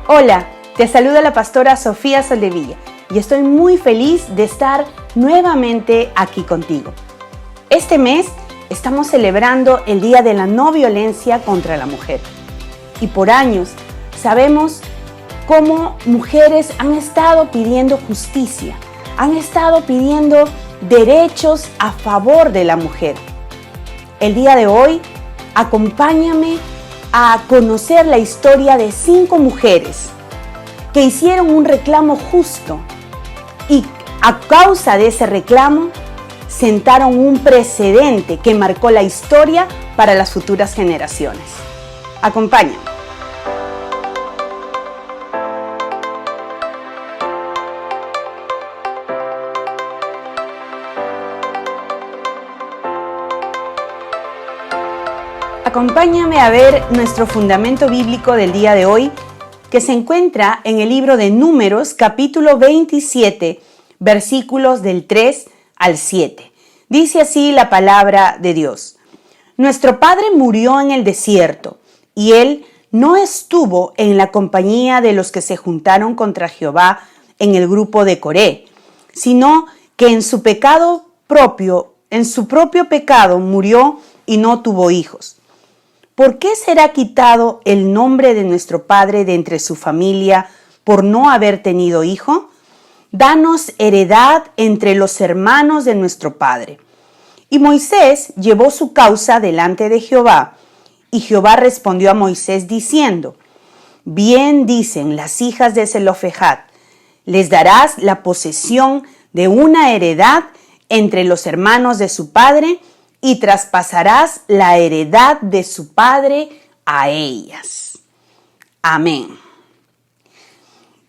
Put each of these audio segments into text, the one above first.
Hola, te saluda la pastora Sofía Soldevilla y estoy muy feliz de estar nuevamente aquí contigo. Este mes estamos celebrando el Día de la No Violencia contra la Mujer y por años sabemos cómo mujeres han estado pidiendo justicia, han estado pidiendo derechos a favor de la mujer. El día de hoy, acompáñame a conocer la historia de 5 mujeres que hicieron un reclamo justo y a causa de ese reclamo sentaron un precedente que marcó la historia para las futuras generaciones. Acompáñame. Acompáñame a ver nuestro fundamento bíblico del día de hoy, que se encuentra en el libro de Números, capítulo 27, versículos del 3 al 7. Dice así la palabra de Dios. Nuestro padre murió en el desierto, y él no estuvo en la compañía de los que se juntaron contra Jehová en el grupo de Coré, sino que en su propio pecado murió y no tuvo hijos. ¿Por qué será quitado el nombre de nuestro padre de entre su familia por no haber tenido hijo? Danos heredad entre los hermanos de nuestro padre. Y Moisés llevó su causa delante de Jehová, y Jehová respondió a Moisés diciendo: Bien dicen las hijas de Zelofejad, les darás la posesión de una heredad entre los hermanos de su padre, y traspasarás la heredad de su padre a ellas. Amén.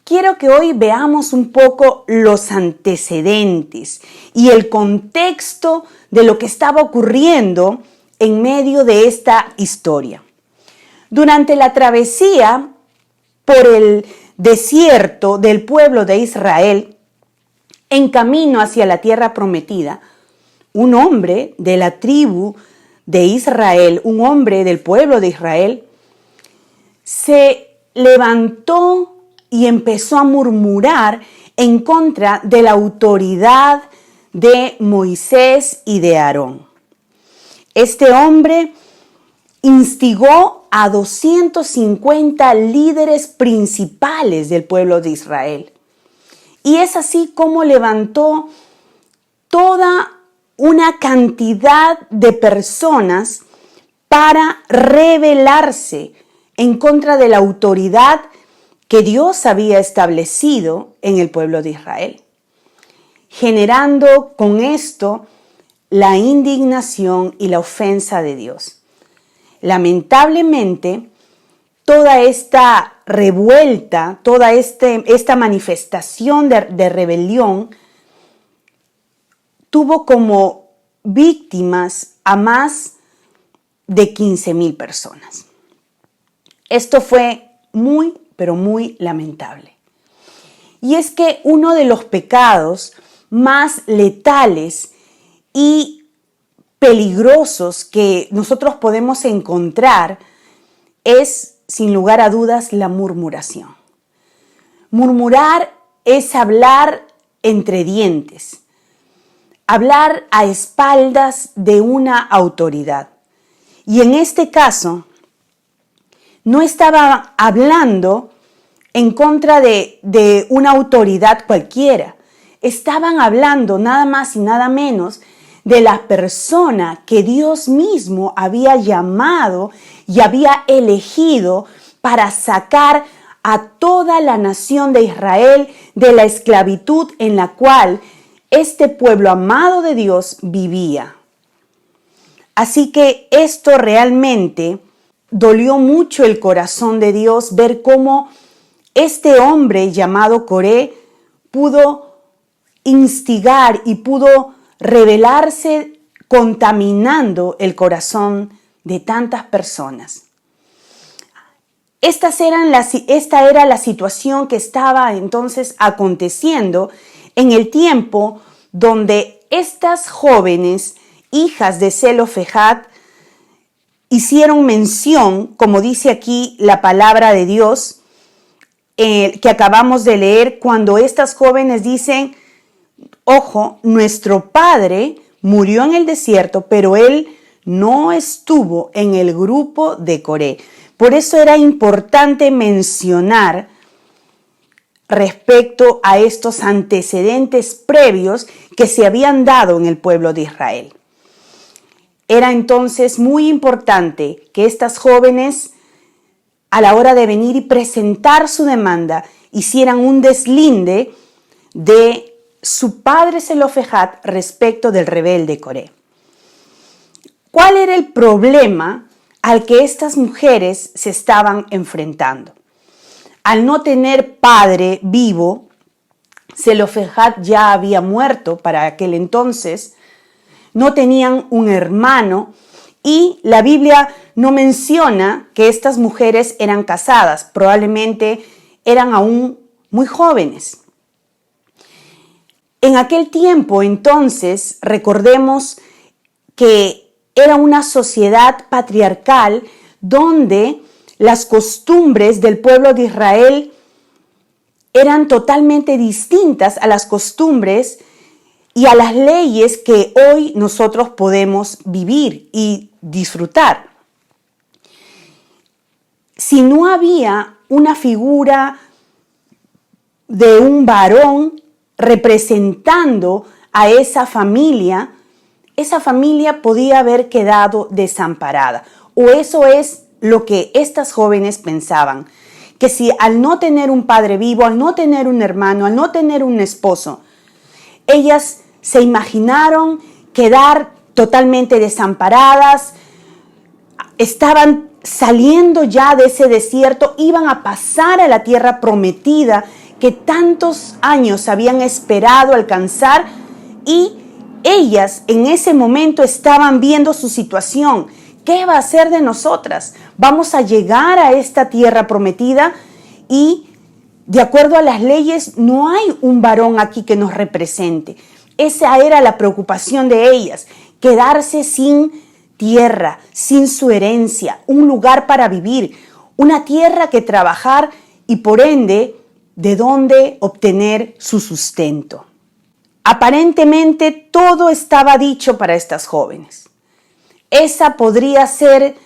Quiero que hoy veamos un poco los antecedentes y el contexto de lo que estaba ocurriendo en medio de esta historia. Durante la travesía por el desierto del pueblo de Israel, en camino hacia la tierra prometida, un hombre de la tribu de Israel, un hombre del pueblo de Israel, se levantó y empezó a murmurar en contra de la autoridad de Moisés y de Aarón. Este hombre instigó a 250 líderes principales del pueblo de Israel. Y es así como levantó toda una cantidad de personas para rebelarse en contra de la autoridad que Dios había establecido en el pueblo de Israel, generando con esto la indignación y la ofensa de Dios. Lamentablemente, toda esta revuelta, toda esta manifestación de rebelión tuvo como víctimas a más de 15,000 personas. Esto fue muy, pero muy lamentable. Y es que uno de los pecados más letales y peligrosos que nosotros podemos encontrar es, sin lugar a dudas, la murmuración. Murmurar es hablar entre dientes, hablar a espaldas de una autoridad. Y en este caso, no estaba hablando en contra de una autoridad cualquiera. Estaban hablando nada más y nada menos de la persona que Dios mismo había llamado y había elegido para sacar a toda la nación de Israel de la esclavitud en la cual este pueblo amado de Dios vivía. Así que esto realmente dolió mucho el corazón de Dios, ver cómo este hombre llamado Coré pudo instigar y pudo rebelarse contaminando el corazón de tantas personas. Esta era la situación que estaba entonces aconteciendo en el tiempo donde estas jóvenes, hijas de Zelofejad, hicieron mención, como dice aquí la palabra de Dios, que acabamos de leer, cuando estas jóvenes dicen, ojo, nuestro padre murió en el desierto, pero él no estuvo en el grupo de Coré. Por eso era importante mencionar respecto a estos antecedentes previos que se habían dado en el pueblo de Israel. Era entonces muy importante que estas jóvenes, a la hora de venir y presentar su demanda, hicieran un deslinde de su padre Zelofejad respecto del rebelde Coré. ¿Cuál era el problema al que estas mujeres se estaban enfrentando? Al no tener padre vivo, Zelofejad ya había muerto para aquel entonces, no tenían un hermano y la Biblia no menciona que estas mujeres eran casadas, probablemente eran aún muy jóvenes. En aquel tiempo, entonces, recordemos que era una sociedad patriarcal donde las costumbres del pueblo de Israel eran totalmente distintas a las costumbres y a las leyes que hoy nosotros podemos vivir y disfrutar. Si no había una figura de un varón representando a esa familia podía haber quedado desamparada. O eso es lo que estas jóvenes pensaban, que si al no tener un padre vivo, al no tener un hermano, al no tener un esposo, ellas se imaginaron quedar totalmente desamparadas, estaban saliendo ya de ese desierto, iban a pasar a la tierra prometida que tantos años habían esperado alcanzar, y ellas en ese momento estaban viendo su situación. ¿Qué va a ser de nosotras? Vamos a llegar a esta tierra prometida y de acuerdo a las leyes no hay un varón aquí que nos represente. Esa era la preocupación de ellas, quedarse sin tierra, sin su herencia, un lugar para vivir, una tierra que trabajar y por ende de dónde obtener su sustento. Aparentemente todo estaba dicho para estas jóvenes. Esa podría ser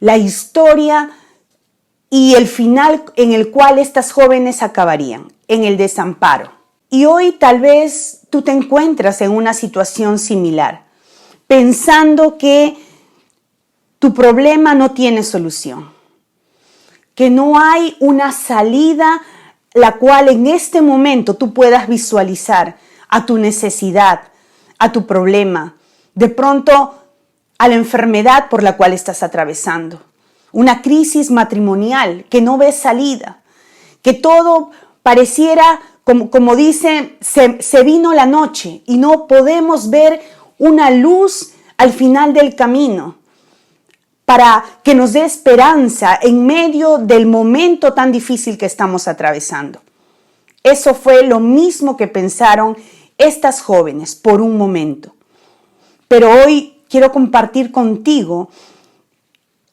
la historia y el final en el cual estas jóvenes acabarían, en el desamparo. Y hoy tal vez tú te encuentras en una situación similar, pensando que tu problema no tiene solución, que no hay una salida la cual en este momento tú puedas visualizar a tu necesidad, a tu problema, de pronto a la enfermedad por la cual estás atravesando, una crisis matrimonial que no ves salida, que todo pareciera, como dice, se vino la noche y no podemos ver una luz al final del camino para que nos dé esperanza en medio del momento tan difícil que estamos atravesando. Eso fue lo mismo que pensaron estas jóvenes por un momento. Pero hoy quiero compartir contigo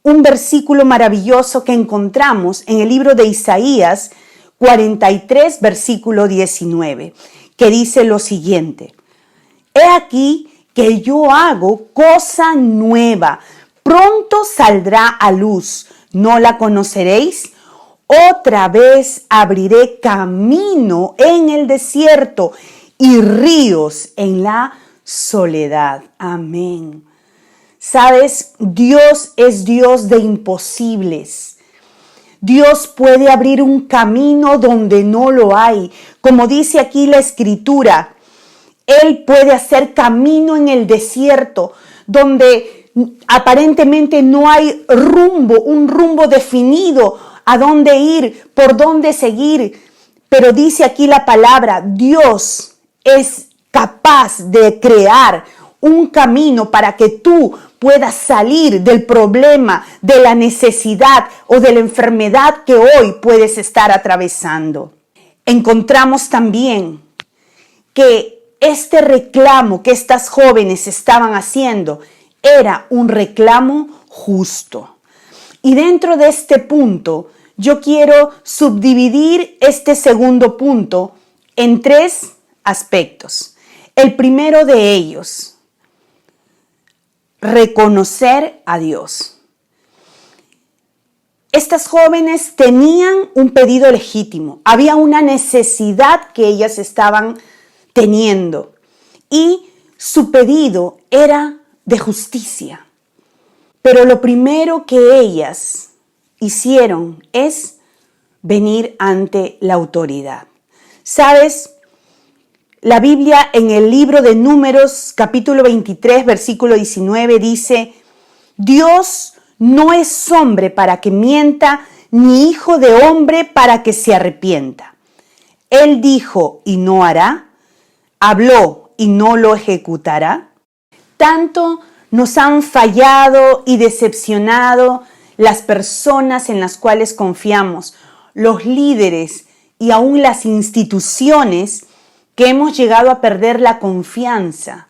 un versículo maravilloso que encontramos en el libro de Isaías 43, versículo 19, que dice lo siguiente: He aquí que yo hago cosa nueva, pronto saldrá a luz, ¿no la conoceréis? Otra vez abriré camino en el desierto y ríos en la soledad. Amén. Sabes, Dios es Dios de imposibles. Dios puede abrir un camino donde no lo hay. Como dice aquí la Escritura, Él puede hacer camino en el desierto, donde aparentemente no hay rumbo, un rumbo definido a dónde ir, por dónde seguir. Pero dice aquí la palabra, Dios es capaz de crear un camino para que tú puedas salir del problema, de la necesidad o de la enfermedad que hoy puedes estar atravesando. Encontramos también que este reclamo que estas jóvenes estaban haciendo era un reclamo justo. Y dentro de este punto, yo quiero subdividir este segundo punto en 3 aspectos. El primero de ellos, reconocer a Dios. Estas jóvenes tenían un pedido legítimo, había una necesidad que ellas estaban teniendo y su pedido era de justicia. Pero lo primero que ellas hicieron es venir ante la autoridad. ¿Sabes? La Biblia en el libro de Números, capítulo 23, versículo 19, dice: Dios no es hombre para que mienta, ni hijo de hombre para que se arrepienta. Él dijo y no hará, habló y no lo ejecutará. Tanto nos han fallado y decepcionado las personas en las cuales confiamos, los líderes y aún las instituciones, que hemos llegado a perder la confianza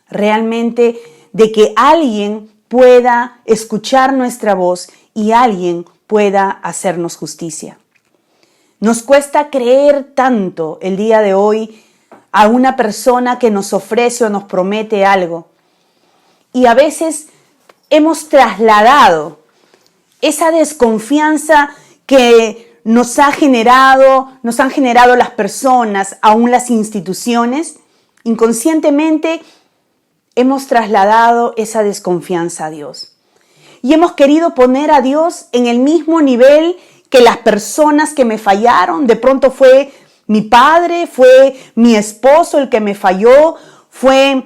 realmente de que alguien pueda escuchar nuestra voz y alguien pueda hacernos justicia. Nos cuesta creer tanto el día de hoy a una persona que nos ofrece o nos promete algo. Y a veces hemos trasladado esa desconfianza que nos han generado las personas, aún las instituciones. Inconscientemente hemos trasladado esa desconfianza a Dios. Y hemos querido poner a Dios en el mismo nivel que las personas que me fallaron. De pronto fue mi padre, fue mi esposo el que me falló, fue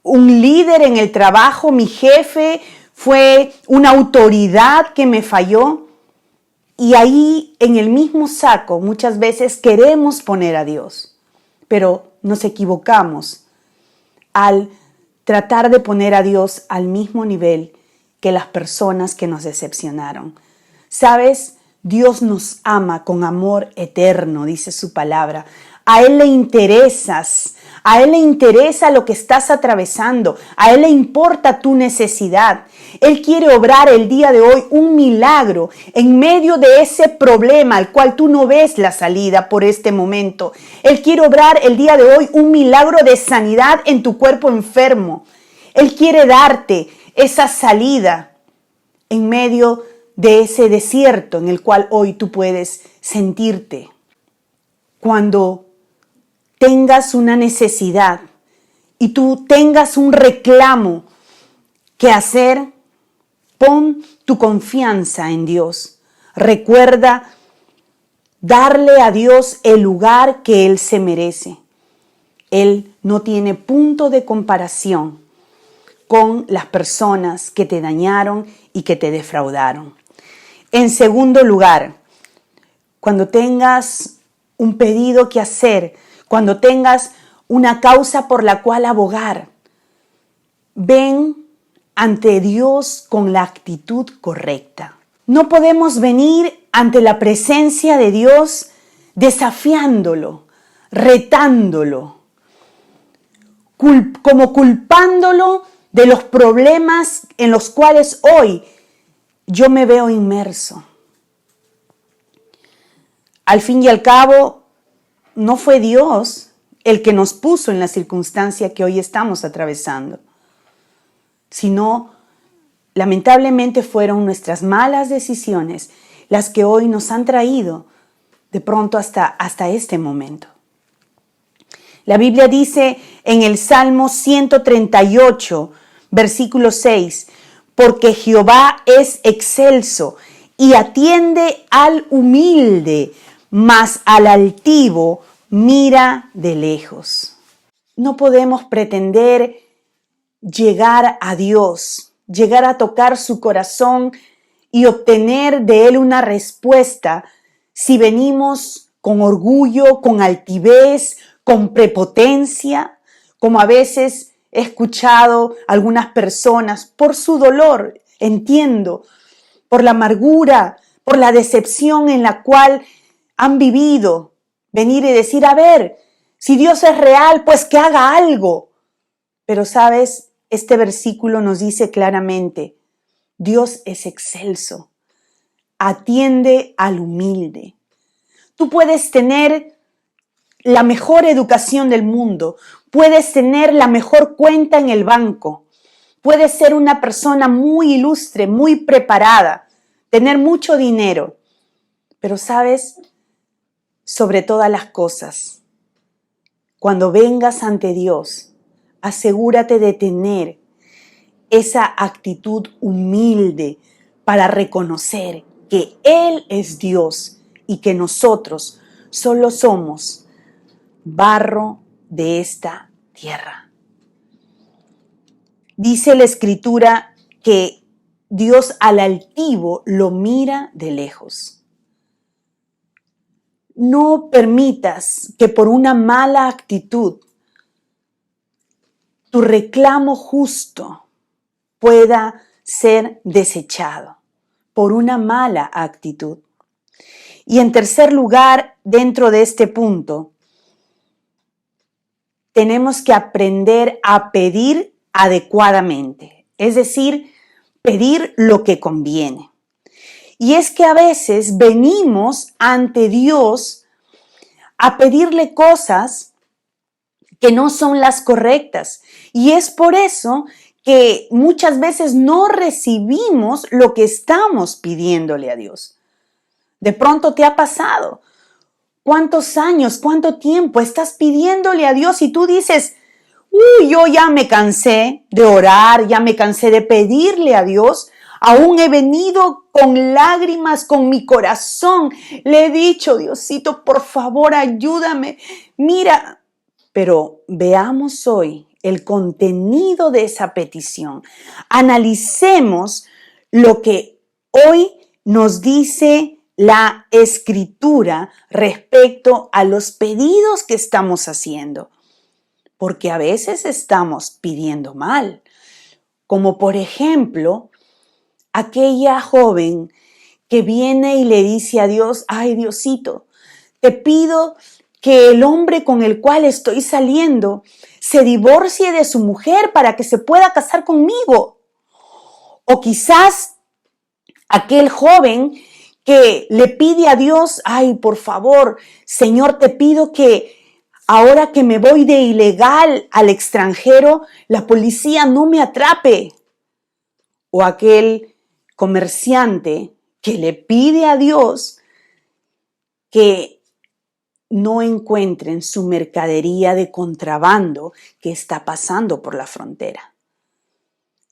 un líder en el trabajo, mi jefe, fue una autoridad que me falló. Y ahí en el mismo saco muchas veces queremos poner a Dios, pero nos equivocamos al tratar de poner a Dios al mismo nivel que las personas que nos decepcionaron. ¿Sabes? Dios nos ama con amor eterno, dice su palabra. A Él le interesas, a Él le interesa lo que estás atravesando, a Él le importa tu necesidad. Él quiere obrar el día de hoy un milagro en medio de ese problema al cual tú no ves la salida por este momento. Él quiere obrar el día de hoy un milagro de sanidad en tu cuerpo enfermo. Él quiere darte esa salida en medio de ese desierto en el cual hoy tú puedes sentirte. Cuando tengas una necesidad y tú tengas un reclamo que hacer, pon tu confianza en Dios. Recuerda darle a Dios el lugar que Él se merece. Él no tiene punto de comparación con las personas que te dañaron y que te defraudaron. En segundo lugar, cuando tengas un pedido que hacer, cuando tengas una causa por la cual abogar, ven ante Dios con la actitud correcta. No podemos venir ante la presencia de Dios desafiándolo, retándolo, como culpándolo de los problemas en los cuales hoy yo me veo inmerso. Al fin y al cabo, no fue Dios el que nos puso en la circunstancia que hoy estamos atravesando, sino lamentablemente fueron nuestras malas decisiones las que hoy nos han traído de pronto hasta este momento. La Biblia dice en el Salmo 138, versículo 6, porque Jehová es excelso y atiende al humilde, mas al altivo mira de lejos. No podemos pretender llegar a Dios, llegar a tocar su corazón y obtener de Él una respuesta si venimos con orgullo, con altivez, con prepotencia, como a veces he escuchado algunas personas por su dolor, entiendo, por la amargura, por la decepción en la cual han vivido, venir y decir, a ver, si Dios es real, pues que haga algo. Pero sabes, este versículo nos dice claramente, Dios es excelso. atiende al humilde. Tú puedes tener la mejor educación del mundo, puedes tener la mejor cuenta en el banco, puedes ser una persona muy ilustre, muy preparada, tener mucho dinero, pero sabes, sobre todas las cosas, cuando vengas ante Dios, asegúrate de tener esa actitud humilde para reconocer que Él es Dios y que nosotros solo somos barro de esta tierra. Dice la Escritura que Dios al altivo lo mira de lejos. No permitas que por una mala actitud tu reclamo justo pueda ser desechado por una mala actitud. Y en tercer lugar, dentro de este punto, tenemos que aprender a pedir adecuadamente, es decir, pedir lo que conviene. Y es que a veces venimos ante Dios a pedirle cosas que no son las correctas. Y es por eso que muchas veces no recibimos lo que estamos pidiéndole a Dios. De pronto te ha pasado. ¿Cuántos años, cuánto tiempo estás pidiéndole a Dios y tú dices, yo ya me cansé de orar, ya me cansé de pedirle a Dios? Aún he venido con lágrimas, con mi corazón. Le he dicho, Diosito, por favor, ayúdame. Mira, pero veamos hoy el contenido de esa petición. Analicemos lo que hoy nos dice la Escritura respecto a los pedidos que estamos haciendo. Porque a veces estamos pidiendo mal. Como por ejemplo, aquella joven que viene y le dice a Dios, ay Diosito, te pido que el hombre con el cual estoy saliendo se divorcie de su mujer para que se pueda casar conmigo. O quizás aquel joven que le pide a Dios, ay, por favor, Señor, te pido que ahora que me voy de ilegal al extranjero, la policía no me atrape. O aquel comerciante que le pide a Dios que no encuentren su mercadería de contrabando que está pasando por la frontera.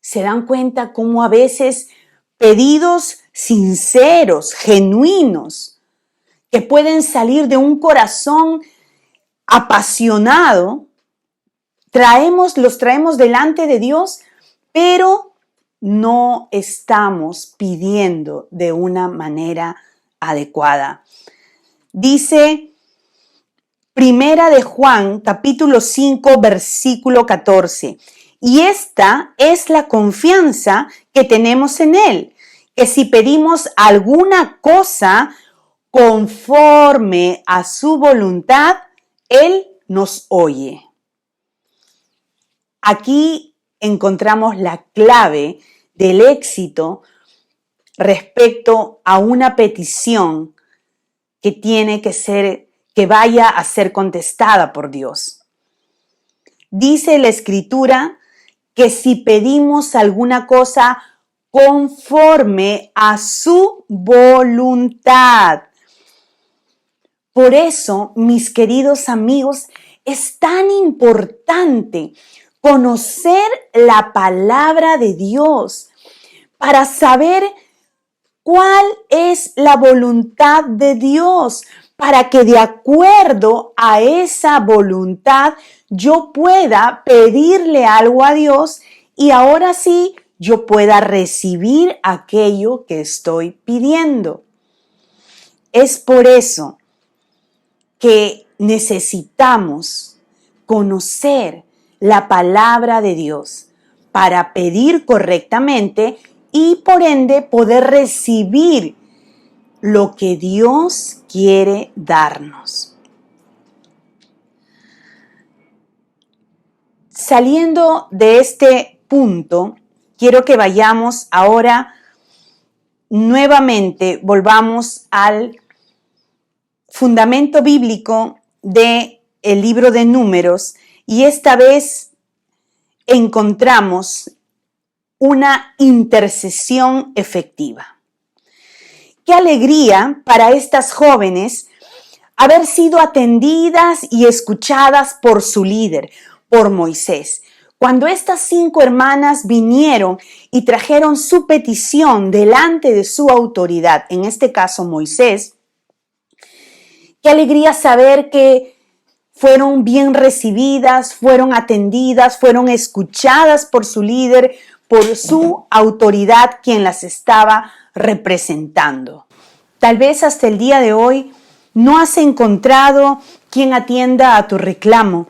¿Se dan cuenta cómo a veces pedidos sinceros, genuinos, que pueden salir de un corazón apasionado, los traemos delante de Dios, pero no estamos pidiendo de una manera adecuada? Dice Primera de Juan, capítulo 5, versículo 14. Y esta es la confianza que tenemos en Él, que si pedimos alguna cosa conforme a su voluntad, Él nos oye. Aquí encontramos la clave del éxito respecto a una petición que tiene que vaya a ser contestada por Dios. Dice la Escritura que si pedimos alguna cosa conforme a su voluntad. Por eso, mis queridos amigos, es tan importante conocer la palabra de Dios para saber cuál es la voluntad de Dios, para que de acuerdo a esa voluntad yo pueda pedirle algo a Dios y ahora sí yo pueda recibir aquello que estoy pidiendo. Es por eso que necesitamos conocer la palabra de Dios para pedir correctamente y por ende poder recibir lo que Dios quiere darnos. Saliendo de este punto, quiero que vayamos ahora nuevamente volvamos al fundamento bíblico del libro de Números y esta vez encontramos una intercesión efectiva. Qué alegría para estas jóvenes haber sido atendidas y escuchadas por su líder, por Moisés. Cuando estas 5 hermanas vinieron y trajeron su petición delante de su autoridad, en este caso Moisés, qué alegría saber que fueron bien recibidas, fueron atendidas, fueron escuchadas por su líder, por su autoridad, quien las estaba representando. Tal vez hasta el día de hoy no has encontrado quien atienda a tu reclamo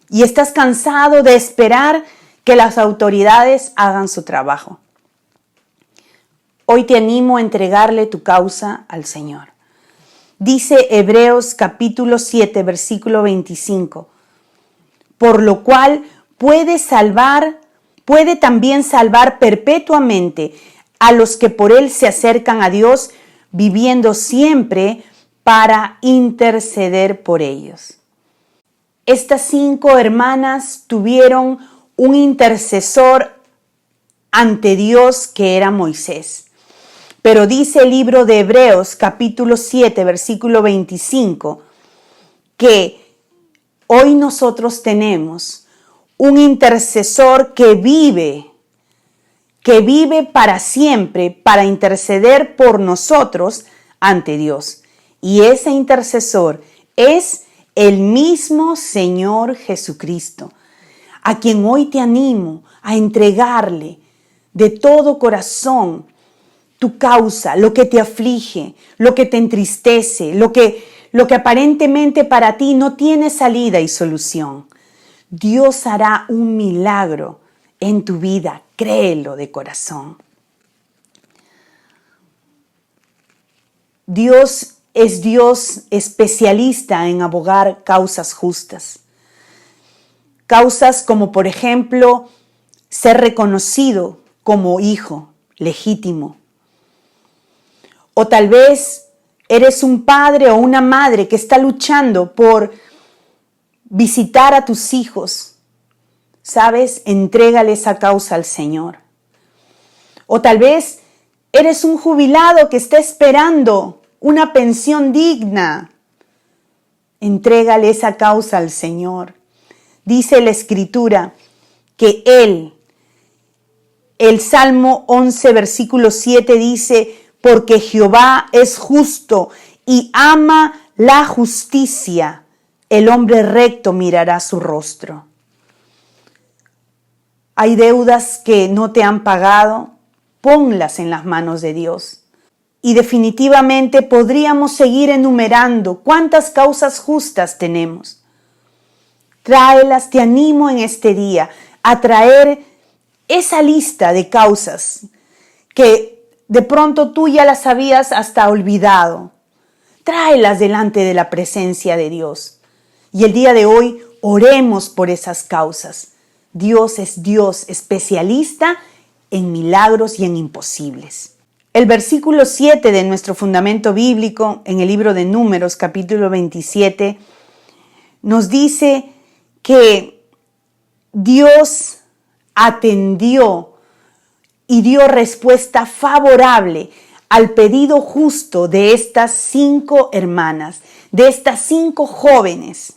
y estás cansado de esperar que las autoridades hagan su trabajo. Hoy te animo a entregarle tu causa al Señor. Dice Hebreos capítulo 7, versículo 25, por lo cual puede también salvar perpetuamente a los que por él se acercan a Dios, viviendo siempre para interceder por ellos. Estas 5 hermanas tuvieron un intercesor ante Dios que era Moisés. Pero dice el libro de Hebreos capítulo 7, versículo 25, que hoy nosotros tenemos un intercesor que vive para siempre, para interceder por nosotros ante Dios. Y ese intercesor es el mismo Señor Jesucristo, a quien hoy te animo a entregarle de todo corazón tu causa, lo que te aflige, lo que te entristece, lo que aparentemente para ti no tiene salida y solución. Dios hará un milagro en tu vida, créelo de corazón. Dios es Dios especialista en abogar causas justas. Causas como, por ejemplo, ser reconocido como hijo legítimo. O tal vez eres un padre o una madre que está luchando por visitar a tus hijos. ¿Sabes? Entrégale esa causa al Señor. O tal vez eres un jubilado que está esperando una pensión digna. Entrégale esa causa al Señor. Dice la Escritura que el Salmo 11, versículo 7 dice, porque Jehová es justo y ama la justicia, el hombre recto mirará su rostro. Hay deudas que no te han pagado, ponlas en las manos de Dios. Y definitivamente podríamos seguir enumerando cuántas causas justas tenemos. Tráelas, te animo en este día a traer esa lista de causas que de pronto tú ya las habías hasta olvidado. Tráelas delante de la presencia de Dios. Y el día de hoy oremos por esas causas. Dios es Dios especialista en milagros y en imposibles. El versículo 7 de nuestro fundamento bíblico en el libro de Números, capítulo 27, nos dice que Dios atendió y dio respuesta favorable al pedido justo de estas 5 hermanas, de estas 5 jóvenes.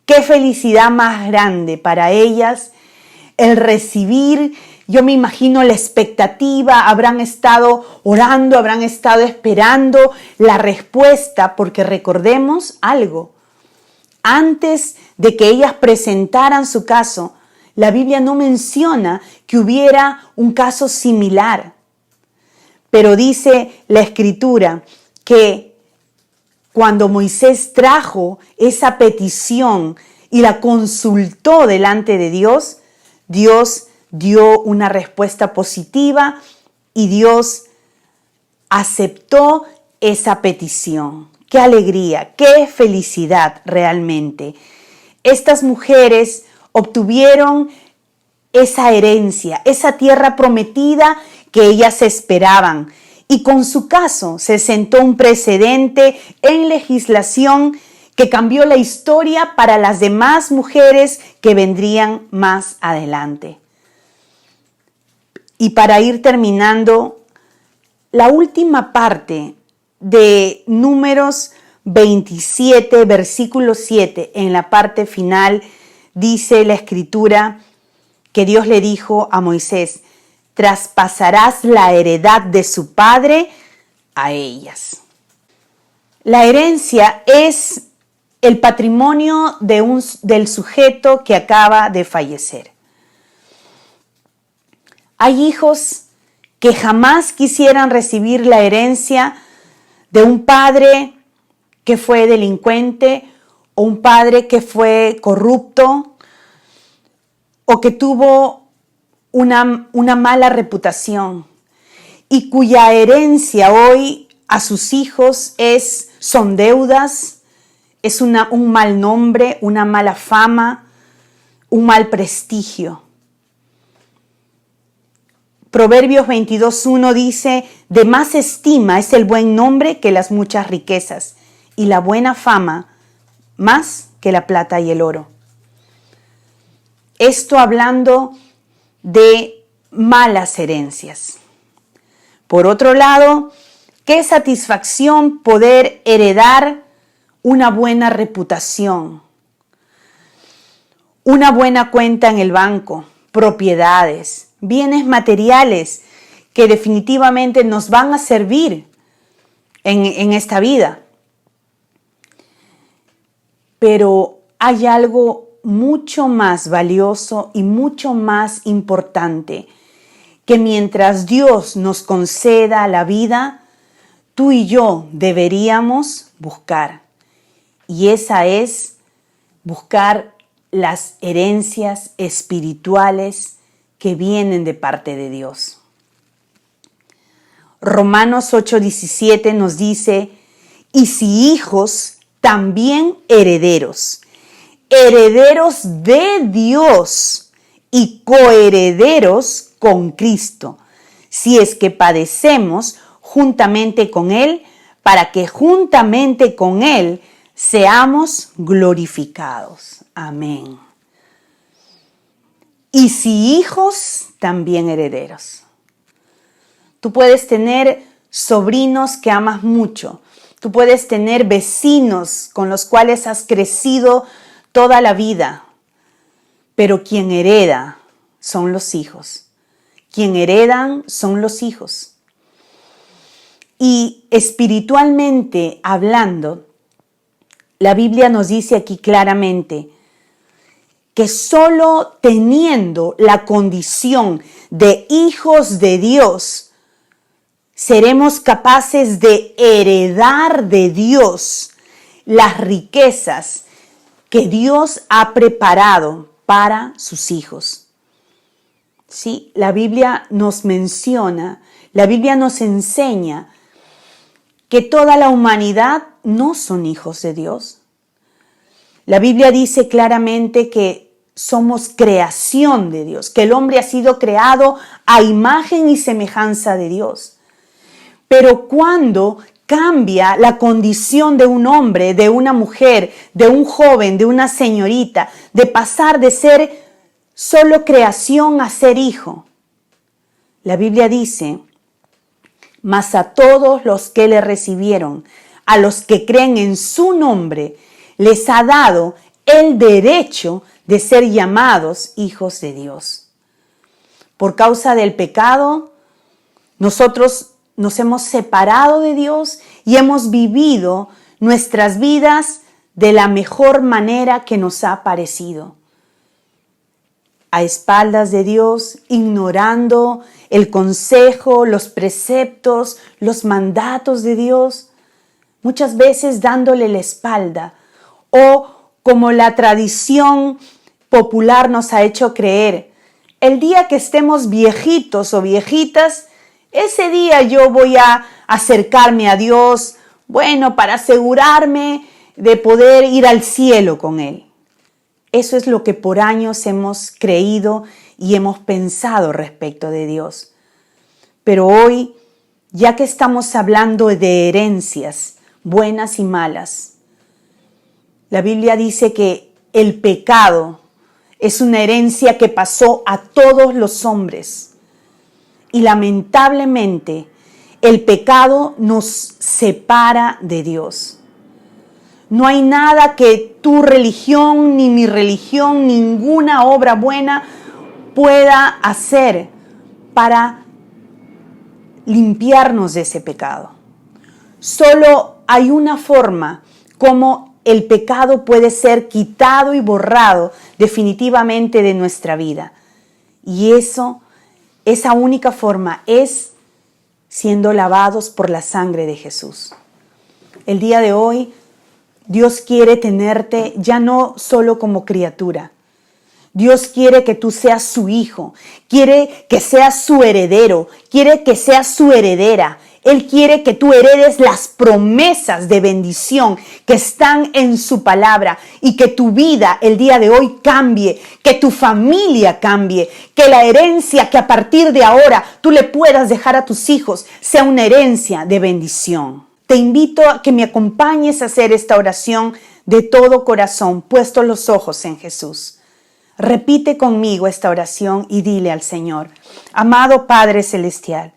Qué felicidad más grande para ellas el recibir. Yo me imagino la expectativa, habrán estado orando, habrán estado esperando la respuesta, porque recordemos algo. Antes de que ellas presentaran su caso, la Biblia no menciona que hubiera un caso similar. Pero dice la Escritura que cuando Moisés trajo esa petición y la consultó delante de Dios, Dios dio una respuesta positiva y Dios aceptó esa petición. ¡Qué alegría! ¡Qué felicidad realmente! Estas mujeres obtuvieron esa herencia, esa tierra prometida que ellas esperaban y con su caso se sentó un precedente en legislación que cambió la historia para las demás mujeres que vendrían más adelante. Y para ir terminando, la última parte de Números 27, versículo 7, en la parte final, dice la Escritura que Dios le dijo a Moisés: traspasarás la heredad de su padre a ellas. La herencia es el patrimonio del sujeto que acaba de fallecer. Hay hijos que jamás quisieran recibir la herencia de un padre que fue delincuente o un padre que fue corrupto o que tuvo una mala reputación y cuya herencia hoy a sus hijos son deudas, es un mal nombre, una mala fama, un mal prestigio. Proverbios 22:1 dice: de más estima es el buen nombre que las muchas riquezas, y la buena fama más que la plata y el oro. Esto hablando de malas herencias. Por otro lado, qué satisfacción poder heredar una buena reputación, una buena cuenta en el banco, propiedades, bienes materiales que definitivamente nos van a servir en esta vida. Pero hay algo mucho más valioso y mucho más importante que mientras Dios nos conceda la vida, tú y yo deberíamos buscar. Y esa es buscar las herencias espirituales que vienen de parte de Dios. Romanos 8:17 nos dice: y si hijos, también herederos, herederos de Dios y coherederos con Cristo, si es que padecemos juntamente con Él, para que juntamente con Él seamos glorificados. Amén. Y si hijos, también herederos. Tú puedes tener sobrinos que amas mucho. Tú puedes tener vecinos con los cuales has crecido toda la vida. Pero quien hereda son los hijos. Quien heredan son los hijos. Y espiritualmente hablando, la Biblia nos dice aquí claramente que solo teniendo la condición de hijos de Dios, seremos capaces de heredar de Dios las riquezas que Dios ha preparado para sus hijos. Sí, la Biblia nos menciona, la Biblia nos enseña que toda la humanidad no son hijos de Dios. La Biblia dice claramente que somos creación de Dios, que el hombre ha sido creado a imagen y semejanza de Dios. Pero cuando cambia la condición de un hombre, de una mujer, de un joven, de una señorita, de pasar de ser solo creación a ser hijo, la Biblia dice: mas a todos los que le recibieron, a los que creen en su nombre, les ha dado el derecho de ser llamados hijos de Dios. Por causa del pecado, nosotros nos hemos separado de Dios y hemos vivido nuestras vidas de la mejor manera que nos ha parecido. A espaldas de Dios, ignorando el consejo, los preceptos, los mandatos de Dios, muchas veces dándole la espalda, o como la tradición popular nos ha hecho creer, el día que estemos viejitos o viejitas, ese día yo voy a acercarme a Dios, bueno, para asegurarme de poder ir al cielo con Él. Eso es lo que por años hemos creído y hemos pensado respecto de Dios. Pero hoy ya que estamos hablando de herencias buenas y malas, la Biblia dice que el pecado es una herencia que pasó a todos los hombres. Y lamentablemente, el pecado nos separa de Dios. No hay nada que tu religión, ni mi religión, ninguna obra buena pueda hacer para limpiarnos de ese pecado. Solo hay una forma como el pecado puede ser quitado y borrado definitivamente de nuestra vida. Y esa única forma es siendo lavados por la sangre de Jesús. El día de hoy, Dios quiere tenerte ya no solo como criatura. Dios quiere que tú seas su hijo, quiere que seas su heredero, quiere que seas su heredera. Él quiere que tú heredes las promesas de bendición que están en su palabra y que tu vida el día de hoy cambie, que tu familia cambie, que la herencia que a partir de ahora tú le puedas dejar a tus hijos sea una herencia de bendición. Te invito a que me acompañes a hacer esta oración de todo corazón, puestos los ojos en Jesús. Repite conmigo esta oración y dile al Señor: amado Padre Celestial,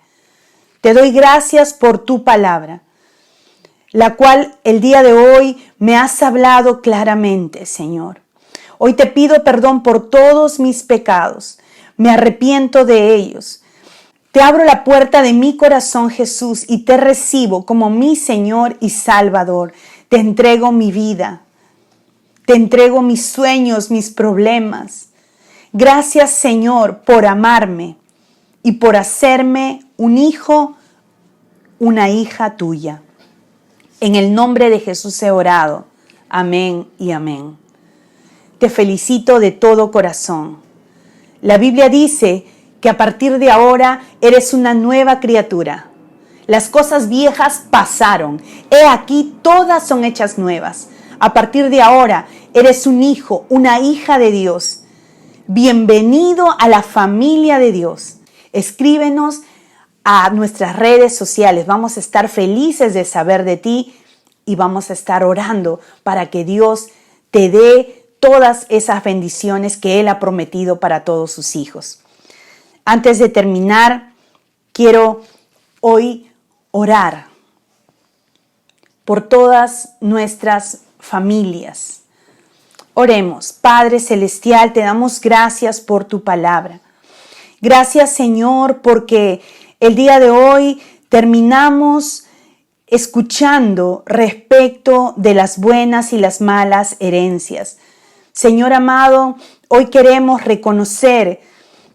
te doy gracias por tu palabra, la cual el día de hoy me has hablado claramente, Señor. Hoy te pido perdón por todos mis pecados, me arrepiento de ellos. Te abro la puerta de mi corazón, Jesús, y te recibo como mi Señor y Salvador. Te entrego mi vida, te entrego mis sueños, mis problemas. Gracias, Señor, por amarme y por hacerme un hijo, una hija tuya. En el nombre de Jesús he orado. Amén y amén. Te felicito de todo corazón. La Biblia dice que a partir de ahora eres una nueva criatura. Las cosas viejas pasaron. He aquí, todas son hechas nuevas. A partir de ahora eres un hijo, una hija de Dios. Bienvenido a la familia de Dios. Escríbenos a nuestras redes sociales. Vamos a estar felices de saber de ti y vamos a estar orando para que Dios te dé todas esas bendiciones que Él ha prometido para todos sus hijos. Antes de terminar, quiero hoy orar por todas nuestras familias. Oremos. Padre Celestial, te damos gracias por tu palabra. Gracias, Señor, porque el día de hoy terminamos escuchando respecto de las buenas y las malas herencias. Señor amado, hoy queremos reconocer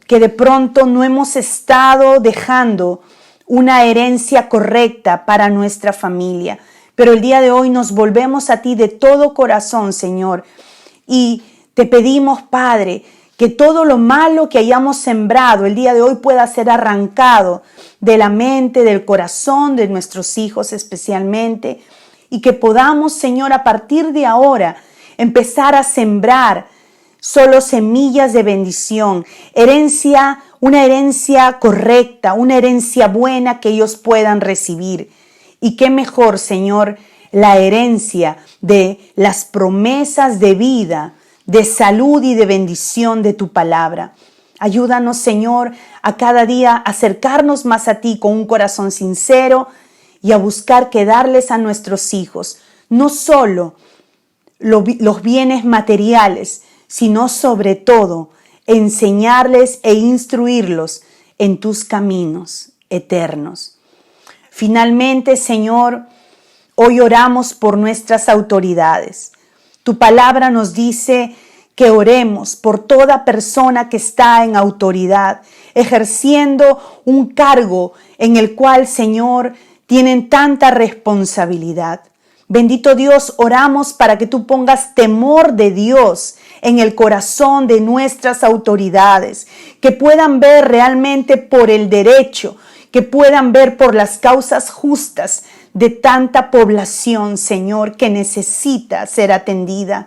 que de pronto no hemos estado dejando una herencia correcta para nuestra familia. Pero el día de hoy nos volvemos a ti de todo corazón, Señor. Y te pedimos, Padre, que todo lo malo que hayamos sembrado el día de hoy pueda ser arrancado de la mente, del corazón de nuestros hijos especialmente. Y que podamos, Señor, a partir de ahora empezar a sembrar solo semillas de bendición, una herencia correcta, una herencia buena que ellos puedan recibir. Y qué mejor, Señor, la herencia de las promesas de vida, de salud y de bendición de tu palabra. Ayúdanos, Señor, a cada día acercarnos más a ti con un corazón sincero y a buscar que darles a nuestros hijos no solo los bienes materiales, sino sobre todo enseñarles e instruirlos en tus caminos eternos. Finalmente, Señor, hoy oramos por nuestras autoridades. Tu palabra nos dice que oremos por toda persona que está en autoridad, ejerciendo un cargo en el cual, Señor, tienen tanta responsabilidad. Bendito Dios, oramos para que tú pongas temor de Dios en el corazón de nuestras autoridades, que puedan ver realmente por el derecho, que puedan ver por las causas justas de tanta población, Señor, que necesita ser atendida.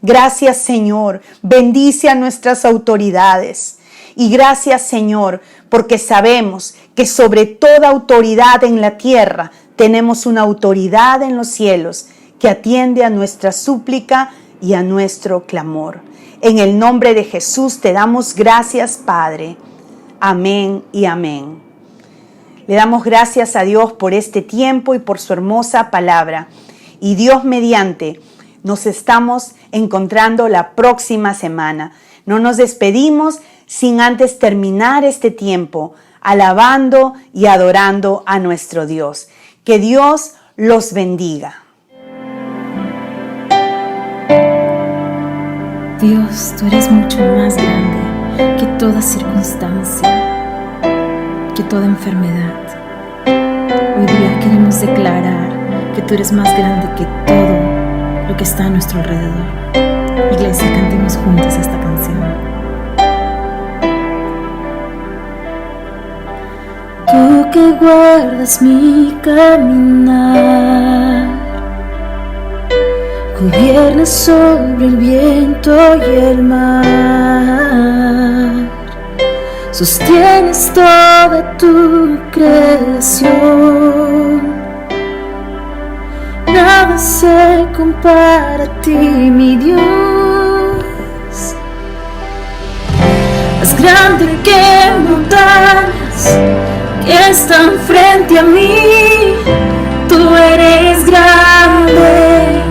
Gracias, Señor. Bendice a nuestras autoridades. Y gracias, Señor, porque sabemos que sobre toda autoridad en la tierra tenemos una autoridad en los cielos que atiende a nuestra súplica y a nuestro clamor. En el nombre de Jesús te damos gracias, Padre. Amén y amén. Le damos gracias a Dios por este tiempo y por su hermosa palabra. Y Dios mediante, nos estamos encontrando la próxima semana. No nos despedimos sin antes terminar este tiempo alabando y adorando a nuestro Dios. Que Dios los bendiga. Dios, tú eres mucho más grande que toda circunstancia, que toda enfermedad. Hoy día queremos declarar que tú eres más grande que todo lo que está a nuestro alrededor. Iglesia, cantemos juntos esta canción. Tú que guardas mi caminar, gobiernas sobre el viento y el mar, sostienes toda tu creación. Nada se compara a ti, mi Dios. Más grande que montañas que están frente a mí, tú eres grande,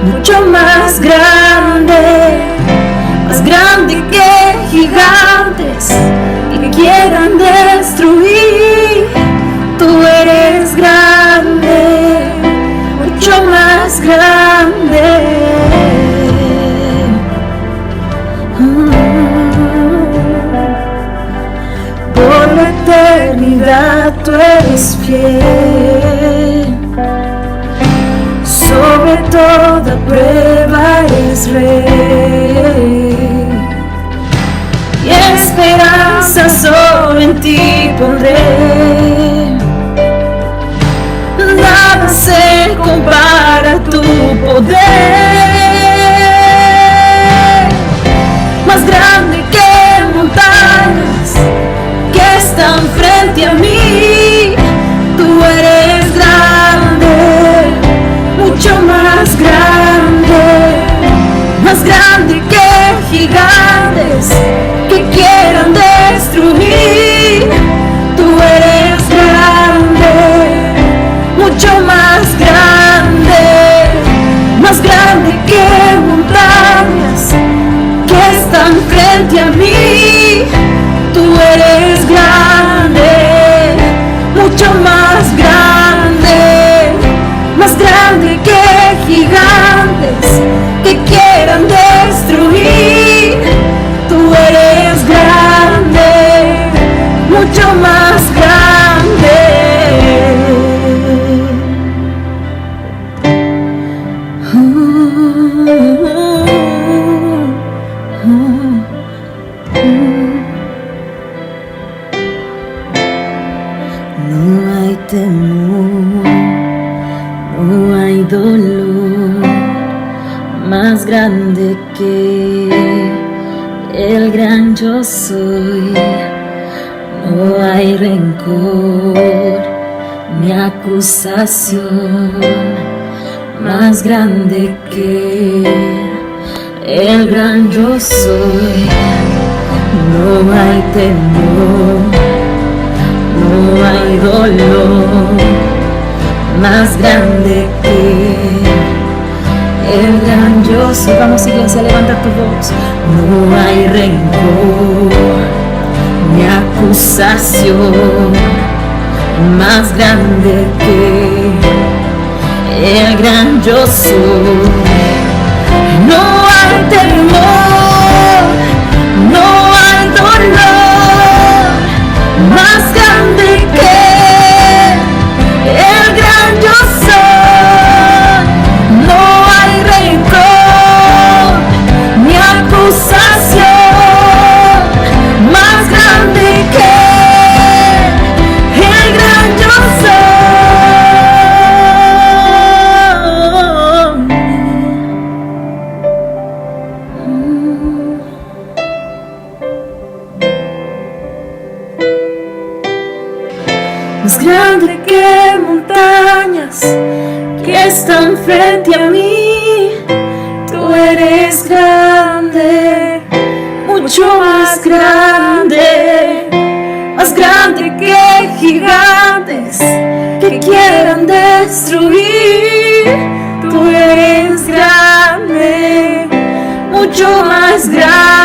mucho más grande que gigantes que quieran destruir. Tú eres grande, mucho más grande. Por la eternidad tú eres fiel, sobre toda prueba eres rey, y esperanza solo en ti pondré. Nada se compara a tu poder, más grande que montañas que están frente a mí. Tú eres grande, mucho más grande que gigantes que quieran destruir. Tú eres grande, mucho más grande que montañas que están frente a mí. Tú eres grande, mucho más grande que gigantes que quieran destruir. Tú eres grande, mucho más grande. No hay temor, no hay dolor más grande que el gran yo soy. No hay rencor ni acusación más grande que el gran yo soy. No hay temor, no hay dolor más grande que el gran yo soy. Vamos, iglesia, levanta tu voz. No hay rencor ni acusación más grande que el gran yo soy. No hay temor, no hay dolor más grande que el gran yo soy. No hay rencor ni acusación más grande que el gran yo soy. más grande que montañas que están frente a mí. Tú eres grande, mucho más grande que gigantes que quieran destruir. Tú eres grande, mucho más grande